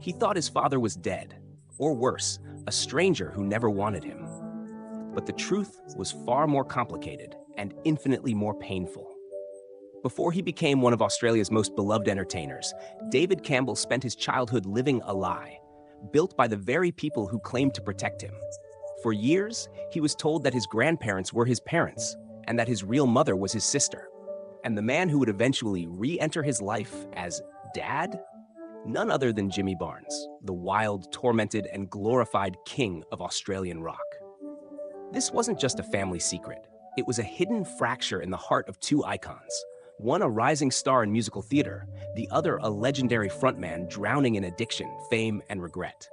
He thought his father was dead, or worse, a stranger who never wanted him. But the truth was far more complicated and infinitely more painful. Before he became one of Australia's most beloved entertainers, David Campbell spent his childhood living a lie, built by the very people who claimed to protect him. For years, he was told that his grandparents were his parents, and that his real mother was his sister. And the man who would eventually re-enter his life as Dad? None other than Jimmy Barnes, the wild, tormented, and glorified king of Australian rock. This wasn't just a family secret. It was a hidden fracture in the heart of two icons. One a rising star in musical theater, the other a legendary frontman drowning in addiction, fame, and regret.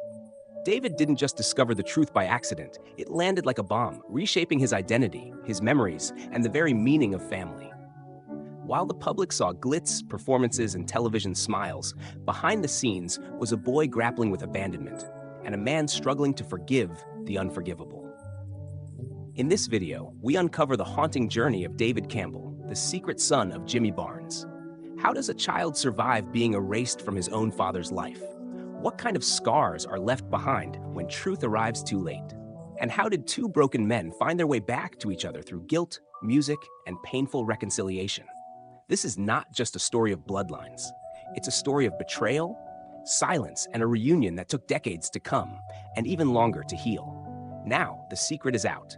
David didn't just discover the truth by accident. It landed like a bomb, reshaping his identity, his memories, and the very meaning of family. While the public saw glitz, performances, and television smiles, behind the scenes was a boy grappling with abandonment, and a man struggling to forgive the unforgivable. In this video, we uncover the haunting journey of David Campbell, the secret son of Jimmy Barnes. How does a child survive being erased from his own father's life? What kind of scars are left behind when truth arrives too late? And how did two broken men find their way back to each other through guilt, music, and painful reconciliation? This is not just a story of bloodlines. It's a story of betrayal, silence, and a reunion that took decades to come, and even longer to heal. Now, the secret is out.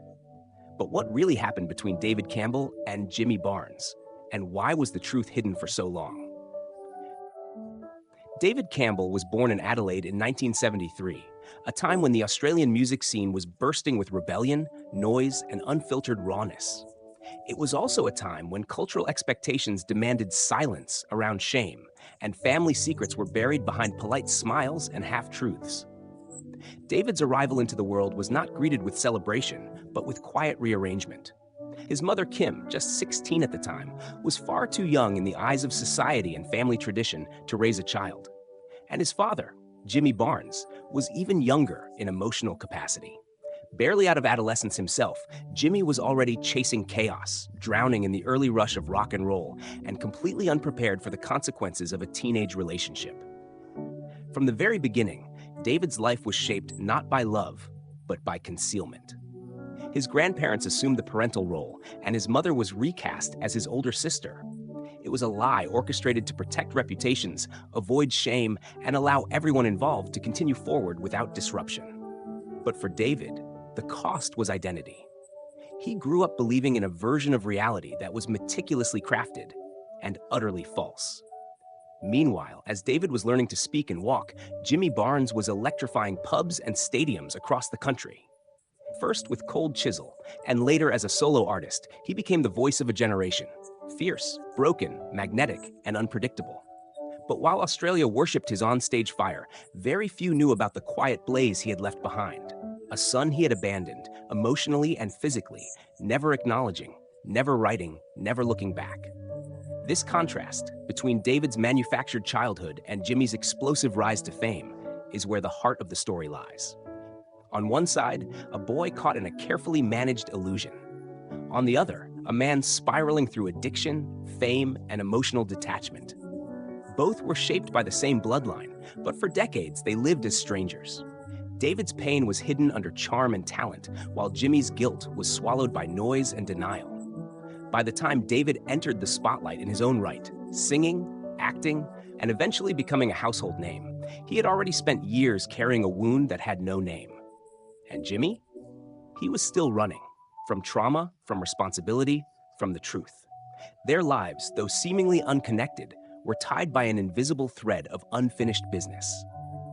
But what really happened between David Campbell and Jimmy Barnes? And why was the truth hidden for so long? David Campbell was born in Adelaide in 1973, a time when the Australian music scene was bursting with rebellion, noise, and unfiltered rawness. It was also a time when cultural expectations demanded silence around shame, and family secrets were buried behind polite smiles and half-truths. David's arrival into the world was not greeted with celebration, but with quiet rearrangement. His mother, Kim, just 16 at the time, was far too young in the eyes of society and family tradition to raise a child. And his father, Jimmy Barnes, was even younger in emotional capacity. Barely out of adolescence himself, Jimmy was already chasing chaos, drowning in the early rush of rock and roll, and completely unprepared for the consequences of a teenage relationship. From the very beginning, David's life was shaped not by love, but by concealment. His grandparents assumed the parental role, and his mother was recast as his older sister. It was a lie orchestrated to protect reputations, avoid shame, and allow everyone involved to continue forward without disruption. But for David, the cost was identity. He grew up believing in a version of reality that was meticulously crafted and utterly false. Meanwhile, as David was learning to speak and walk, Jimmy Barnes was electrifying pubs and stadiums across the country. First with Cold Chisel, and later as a solo artist, he became the voice of a generation. Fierce, broken, magnetic, and unpredictable. But while Australia worshipped his on-stage fire, very few knew about the quiet blaze he had left behind. A son he had abandoned, emotionally and physically, never acknowledging, never writing, never looking back. This contrast between David's manufactured childhood and Jimmy's explosive rise to fame is where the heart of the story lies. On one side, a boy caught in a carefully managed illusion. On the other, a man spiraling through addiction, fame, and emotional detachment. Both were shaped by the same bloodline, but for decades they lived as strangers. David's pain was hidden under charm and talent, while Jimmy's guilt was swallowed by noise and denial. By the time David entered the spotlight in his own right, singing, acting, and eventually becoming a household name, he had already spent years carrying a wound that had no name. And Jimmy? He was still running, from trauma, from responsibility, from the truth. Their lives, though seemingly unconnected, were tied by an invisible thread of unfinished business.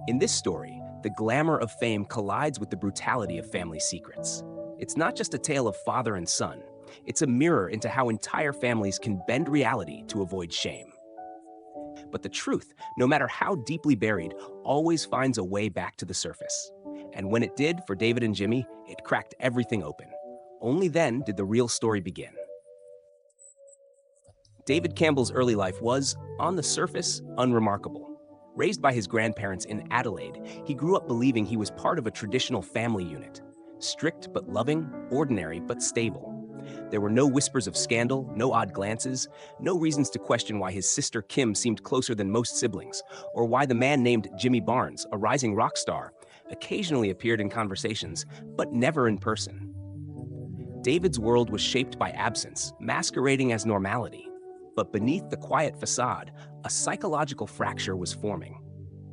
In this story, the glamour of fame collides with the brutality of family secrets. It's not just a tale of father and son. It's a mirror into how entire families can bend reality to avoid shame. But the truth, no matter how deeply buried, always finds a way back to the surface. And when it did for David and Jimmy, it cracked everything open. Only then did the real story begin. David Campbell's early life was, on the surface, unremarkable. Raised by his grandparents in Adelaide, he grew up believing he was part of a traditional family unit. Strict but loving, ordinary but stable. There were no whispers of scandal, no odd glances, no reasons to question why his sister Kim seemed closer than most siblings, or why the man named Jimmy Barnes, a rising rock star, occasionally appeared in conversations, but never in person. David's world was shaped by absence, masquerading as normality. But beneath the quiet facade, a psychological fracture was forming.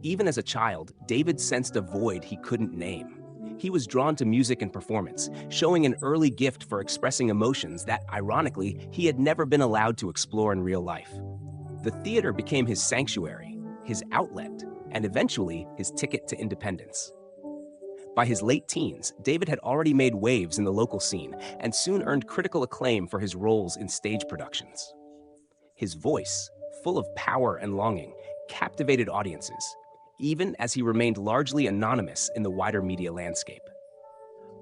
Even as a child, David sensed a void he couldn't name. He was drawn to music and performance, showing an early gift for expressing emotions that, ironically, he had never been allowed to explore in real life. The theater became his sanctuary, his outlet, and eventually his ticket to independence. By his late teens, David had already made waves in the local scene and soon earned critical acclaim for his roles in stage productions. His voice, full of power and longing, captivated audiences, even as he remained largely anonymous in the wider media landscape.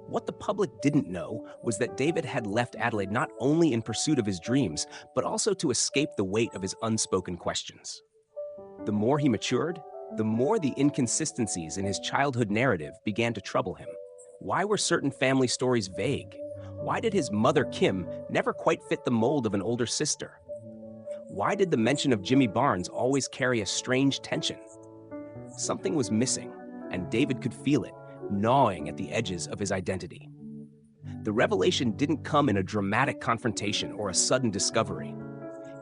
What the public didn't know was that David had left Adelaide not only in pursuit of his dreams, but also to escape the weight of his unspoken questions. The more he matured, the more the inconsistencies in his childhood narrative began to trouble him. Why were certain family stories vague? Why did his mother, Kim, never quite fit the mold of an older sister? Why did the mention of Jimmy Barnes always carry a strange tension? Something was missing, and David could feel it, gnawing at the edges of his identity. The revelation didn't come in a dramatic confrontation or a sudden discovery.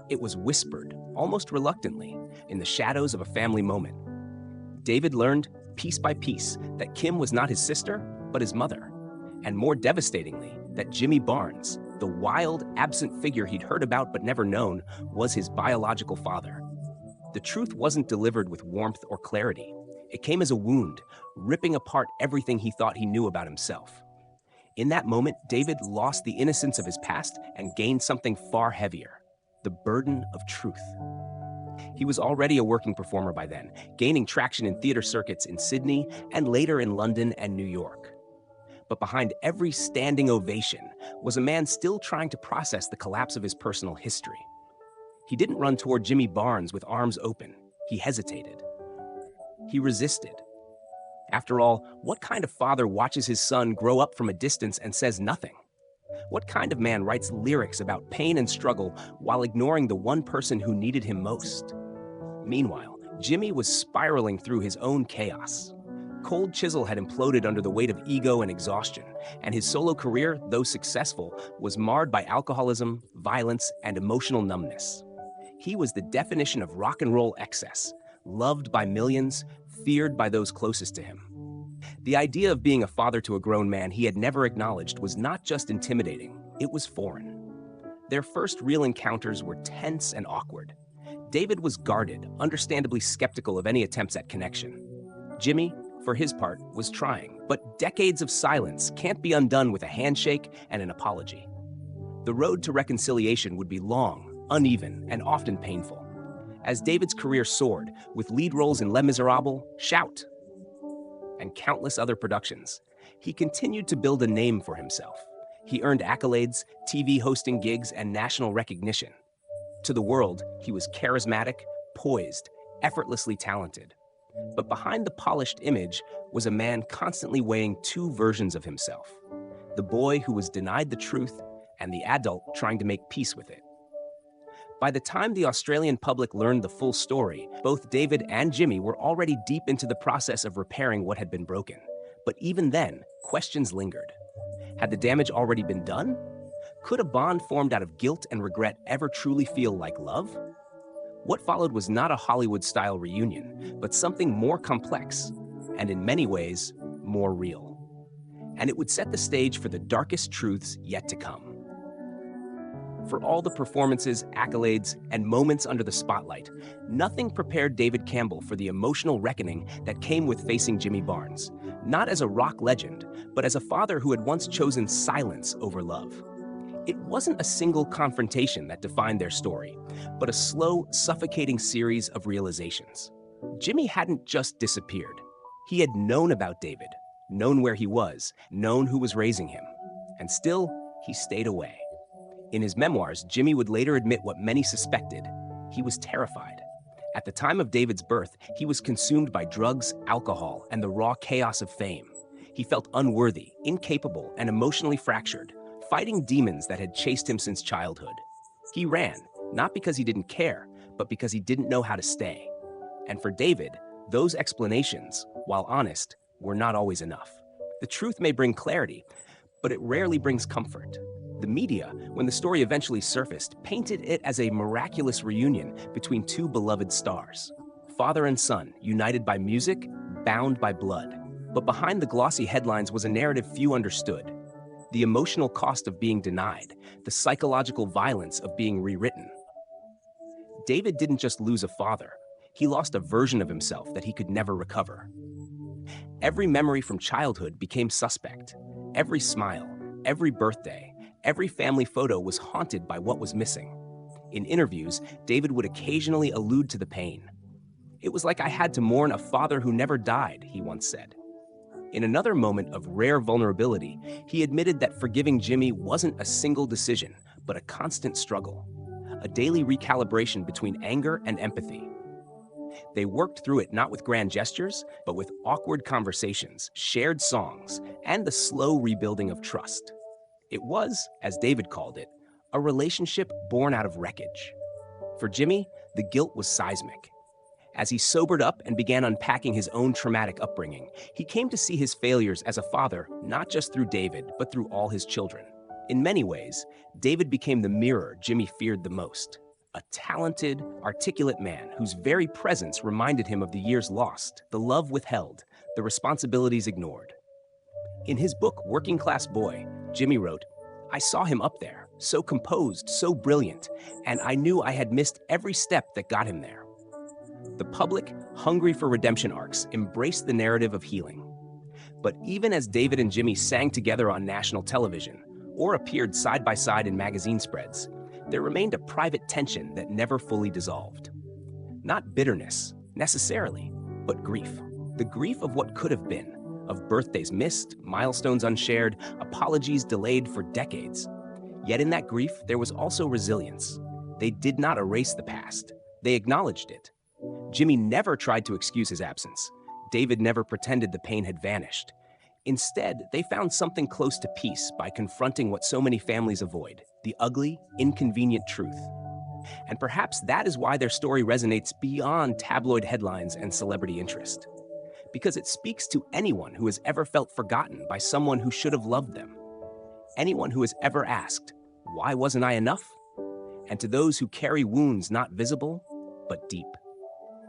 It was whispered, almost reluctantly, in the shadows of a family moment. David learned, piece by piece, that Kim was not his sister, but his mother. And more devastatingly, that Jimmy Barnes, the wild, absent figure he'd heard about but never known, was his biological father. The truth wasn't delivered with warmth or clarity. It came as a wound, ripping apart everything he thought he knew about himself. In that moment, David lost the innocence of his past and gained something far heavier: the burden of truth. He was already a working performer by then, gaining traction in theater circuits in Sydney and later in London and New York. But behind every standing ovation was a man still trying to process the collapse of his personal history. He didn't run toward Jimmy Barnes with arms open. He hesitated. He resisted. After all, what kind of father watches his son grow up from a distance and says nothing? What kind of man writes lyrics about pain and struggle while ignoring the one person who needed him most? Meanwhile, Jimmy was spiraling through his own chaos. Cold Chisel had imploded under the weight of ego and exhaustion, and his solo career, though successful, was marred by alcoholism, violence, and emotional numbness. He was the definition of rock and roll excess, loved by millions, feared by those closest to him. The idea of being a father to a grown man he had never acknowledged was not just intimidating, it was foreign. Their first real encounters were tense and awkward. David was guarded, understandably skeptical of any attempts at connection. Jimmy, for his part, was trying, but decades of silence can't be undone with a handshake and an apology. The road to reconciliation would be long, uneven, and often painful. As David's career soared, with lead roles in Les Miserables, Shout, and countless other productions, he continued to build a name for himself. He earned accolades, TV hosting gigs, and national recognition. To the world, he was charismatic, poised, effortlessly talented. But behind the polished image was a man constantly weighing two versions of himself: the boy who was denied the truth and the adult trying to make peace with it. By the time the Australian public learned the full story, both David and Jimmy were already deep into the process of repairing what had been broken. But even then, questions lingered. Had the damage already been done? Could a bond formed out of guilt and regret ever truly feel like love? What followed was not a Hollywood-style reunion, but something more complex, and in many ways, more real. And it would set the stage for the darkest truths yet to come. For all the performances, accolades, and moments under the spotlight, nothing prepared David Campbell for the emotional reckoning that came with facing Jimmy Barnes, not as a rock legend, but as a father who had once chosen silence over love. It wasn't a single confrontation that defined their story, but a slow, suffocating series of realizations. Jimmy hadn't just disappeared. He had known about David, known where he was, known who was raising him, and still, he stayed away. In his memoirs, Jimmy would later admit what many suspected: he was terrified. At the time of David's birth, he was consumed by drugs, alcohol, and the raw chaos of fame. He felt unworthy, incapable, and emotionally fractured, fighting demons that had chased him since childhood. He ran, not because he didn't care, but because he didn't know how to stay. And for David, those explanations, while honest, were not always enough. The truth may bring clarity, but it rarely brings comfort. The media, when the story eventually surfaced, painted it as a miraculous reunion between two beloved stars. Father and son, united by music, bound by blood. But behind the glossy headlines was a narrative few understood. The emotional cost of being denied, the psychological violence of being rewritten. David didn't just lose a father, he lost a version of himself that he could never recover. Every memory from childhood became suspect. Every smile, every birthday, every family photo was haunted by what was missing. In interviews, David would occasionally allude to the pain. "It was like I had to mourn a father who never died," he once said. In another moment of rare vulnerability, he admitted that forgiving Jimmy wasn't a single decision, but a constant struggle, a daily recalibration between anger and empathy. They worked through it not with grand gestures, but with awkward conversations, shared songs, and the slow rebuilding of trust. It was, as David called it, a relationship born out of wreckage. For Jimmy, the guilt was seismic. As he sobered up and began unpacking his own traumatic upbringing, he came to see his failures as a father not just through David, but through all his children. In many ways, David became the mirror Jimmy feared the most. A talented, articulate man whose very presence reminded him of the years lost, the love withheld, the responsibilities ignored. In his book, Working Class Boy, Jimmy wrote, "I saw him up there, so composed, so brilliant, and I knew I had missed every step that got him there." The public, hungry for redemption arcs, embraced the narrative of healing. But even as David and Jimmy sang together on national television, or appeared side by side in magazine spreads, there remained a private tension that never fully dissolved. Not bitterness, necessarily, but grief. The grief of what could have been, of birthdays missed, milestones unshared, apologies delayed for decades. Yet in that grief, there was also resilience. They did not erase the past. They acknowledged it. Jimmy never tried to excuse his absence. David never pretended the pain had vanished. Instead, they found something close to peace by confronting what so many families avoid, the ugly, inconvenient truth. And perhaps that is why their story resonates beyond tabloid headlines and celebrity interest. Because it speaks to anyone who has ever felt forgotten by someone who should have loved them. Anyone who has ever asked, "Why wasn't I enough?" And to those who carry wounds not visible, but deep.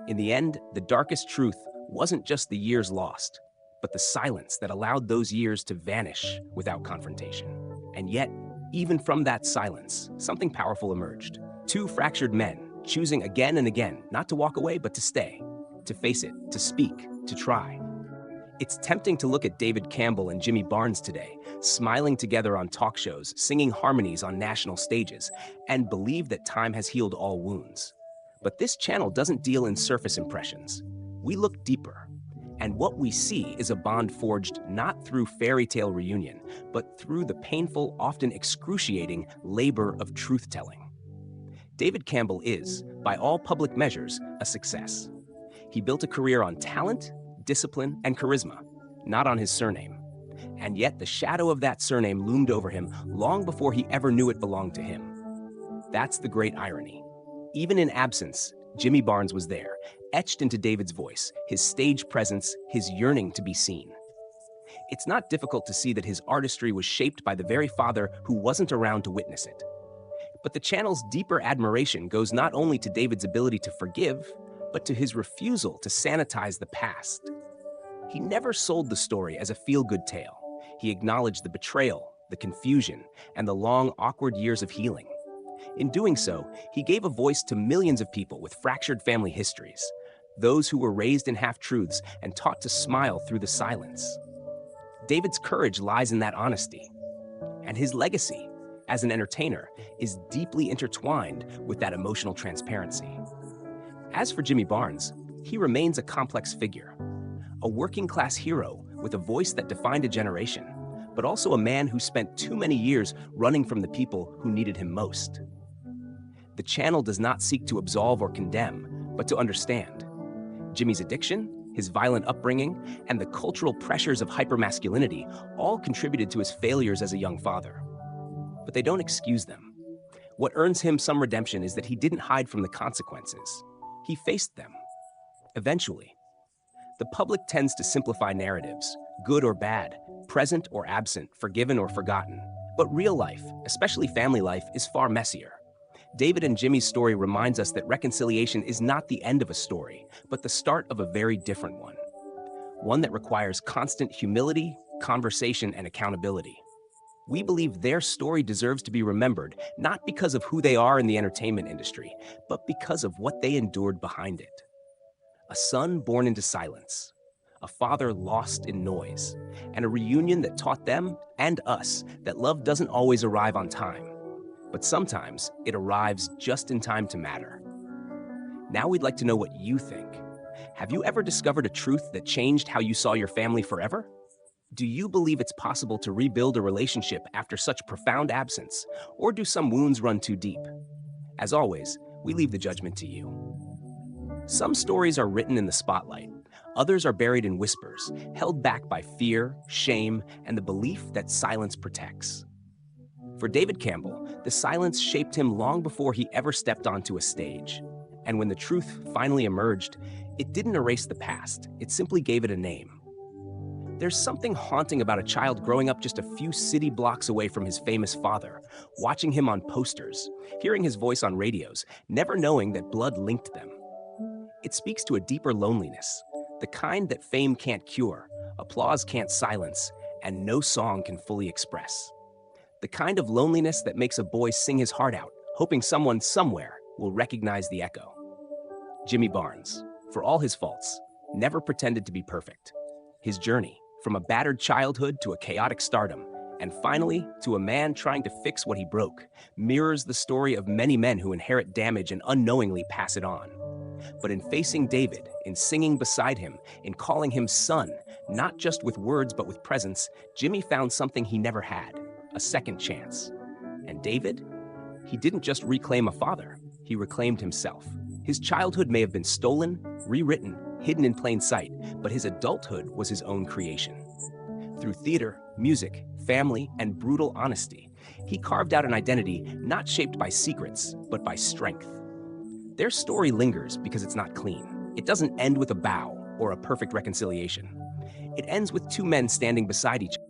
In the end, the darkest truth wasn't just the years lost, but the silence that allowed those years to vanish without confrontation. And yet, even from that silence, something powerful emerged. Two fractured men, choosing again and again not to walk away but to stay, to face it, to speak, to try. It's tempting to look at David Campbell and Jimmy Barnes today, smiling together on talk shows, singing harmonies on national stages, and believe that time has healed all wounds. But this channel doesn't deal in surface impressions. We look deeper. And what we see is a bond forged not through fairy tale reunion, but through the painful, often excruciating labor of truth-telling. David Campbell is, by all public measures, a success. He built a career on talent, discipline, and charisma, not on his surname. And yet the shadow of that surname loomed over him long before he ever knew it belonged to him. That's the great irony. Even in absence, Jimmy Barnes was there, etched into David's voice, his stage presence, his yearning to be seen. It's not difficult to see that his artistry was shaped by the very father who wasn't around to witness it. But the channel's deeper admiration goes not only to David's ability to forgive, but to his refusal to sanitize the past. He never sold the story as a feel-good tale. He acknowledged the betrayal, the confusion, and the long, awkward years of healing. In doing so, he gave a voice to millions of people with fractured family histories, those who were raised in half-truths and taught to smile through the silence. David's courage lies in that honesty, and his legacy, as an entertainer, is deeply intertwined with that emotional transparency. As for Jimmy Barnes, he remains a complex figure, a working-class hero with a voice that defined a generation, but also a man who spent too many years running from the people who needed him most. The channel does not seek to absolve or condemn, but to understand. Jimmy's addiction, his violent upbringing, and the cultural pressures of hypermasculinity all contributed to his failures as a young father. but they don't excuse them. What earns him some redemption is that he didn't hide from the consequences. He faced them. Eventually. The public tends to simplify narratives, good or bad, present or absent, forgiven or forgotten. But real life, especially family life, is far messier. David and Jimmy's story reminds us that reconciliation is not the end of a story, but the start of a very different one. One that requires constant humility, conversation, and accountability. We believe their story deserves to be remembered, not because of who they are in the entertainment industry, but because of what they endured behind it. A son born into silence, a father lost in noise, and a reunion that taught them and us that love doesn't always arrive on time, but sometimes it arrives just in time to matter. Now we'd like to know what you think. Have you ever discovered a truth that changed how you saw your family forever? Do you believe it's possible to rebuild a relationship after such profound absence, or do some wounds run too deep? As always, we leave the judgment to you. Some stories are written in the spotlight. Others are buried in whispers, held back by fear, shame, and the belief that silence protects. For David Campbell, the silence shaped him long before he ever stepped onto a stage. And when the truth finally emerged, it didn't erase the past, it simply gave it a name. There's something haunting about a child growing up just a few city blocks away from his famous father, watching him on posters, hearing his voice on radios, never knowing that blood linked them. It speaks to a deeper loneliness, the kind that fame can't cure, applause can't silence, and no song can fully express. The kind of loneliness that makes a boy sing his heart out, hoping someone somewhere will recognize the echo. Jimmy Barnes, for all his faults, never pretended to be perfect. His journey, from a battered childhood to a chaotic stardom, and finally to a man trying to fix what he broke, mirrors the story of many men who inherit damage and unknowingly pass it on. But in facing David, in singing beside him, in calling him son, not just with words but with presence, Jimmy found something he never had, a second chance. And David? He didn't just reclaim a father, he reclaimed himself. His childhood may have been stolen, rewritten, hidden in plain sight, but his adulthood was his own creation. Through theater, music, family, and brutal honesty, he carved out an identity not shaped by secrets, but by strength. Their story lingers because it's not clean. It doesn't end with a bow or a perfect reconciliation. It ends with two men standing beside each other.